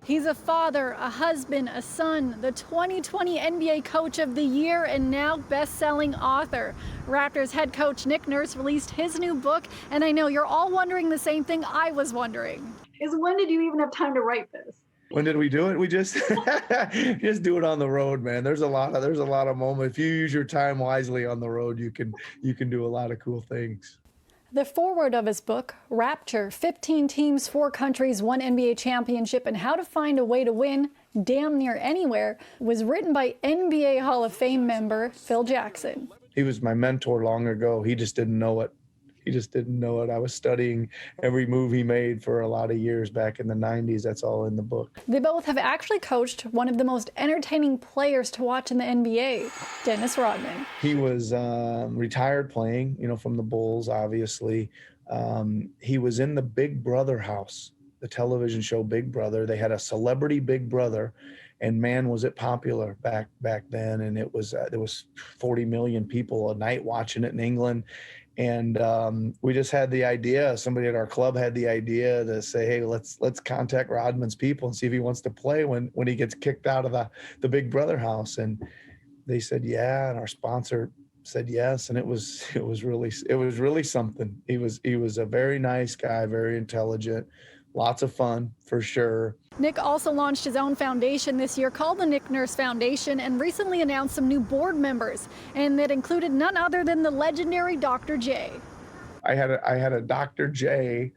He's a father, a husband, a son, the 2020 NBA Coach of the Year, and now best-selling author. Raptors head coach Nick Nurse released his new book, and I know you're all wondering the same thing I was wondering. When did you even have time to write this? When did we do it? We just just do it on the road, man. There's a lot of moments. If you use your time wisely on the road, you can do a lot of cool things. The foreword of his book, Rapture, 15 teams, 4 countries, 1 NBA championship, and how to find a way to win damn near anywhere, was written by NBA Hall of Fame member Phil Jackson. He was my mentor long ago. He just didn't know it. I was studying every move he made for a lot of years back in the 90s. That's all in the book. They both have actually coached one of the most entertaining players to watch in the NBA, Dennis Rodman. He was retired playing, from the Bulls, obviously. He was in the Big Brother house, the television show Big Brother. They had a celebrity Big Brother, and man, was it popular back then. And it was there was 40 million people a night watching it in England. And we just had the idea, somebody at our club had the idea to say, hey, let's contact Rodman's people and see if he wants to play when he gets kicked out of the Big Brother house. And they said, yeah, and our sponsor said yes. And it was really something. He was a very nice guy, very intelligent, lots of fun for sure. Nick also launched his own foundation this year called the Nick Nurse Foundation, and recently announced some new board members, and that included none other than the legendary Dr. J. I had a Dr. J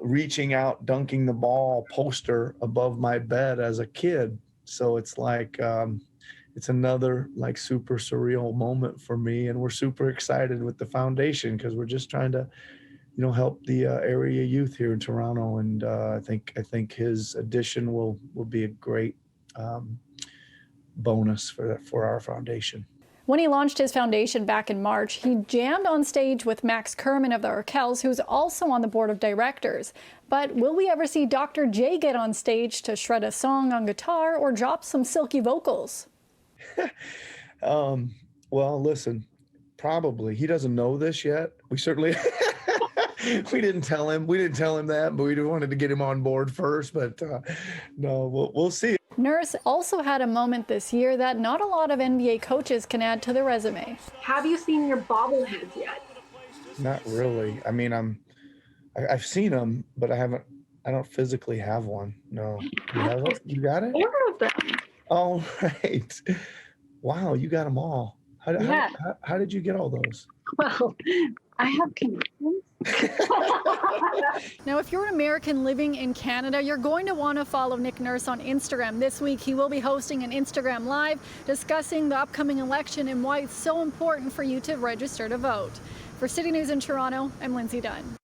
reaching out, dunking the ball poster above my bed as a kid. So it's like it's another like super surreal moment for me, and we're super excited with the foundation because we're just trying to help the area youth here in Toronto, and I think his addition will be a great bonus for our foundation. When he launched his foundation back in March, he jammed on stage with Max Kerman of the Arkells, who's also on the board of directors. But will we ever see Dr. J get on stage to shred a song on guitar or drop some silky vocals? Well, listen, probably. He doesn't know this yet. We certainly we didn't tell him that, but we wanted to get him on board first. But no, we'll see. Nurse also had a moment this year that not a lot of NBA coaches can add to their resume. Have you seen your bobbleheads yet? Not really. I mean, I've seen them, but I don't physically have one. No. You have it? You got it? 4 of them. Oh, right. Wow, you got them all. How did you get all those? Well, I have connections. Now, if you're an American living in Canada, you're going to want to follow Nick Nurse on Instagram. This week, he will be hosting an Instagram Live discussing the upcoming election and why it's so important for you to register to vote. For City News in Toronto, I'm Lindsay Dunn.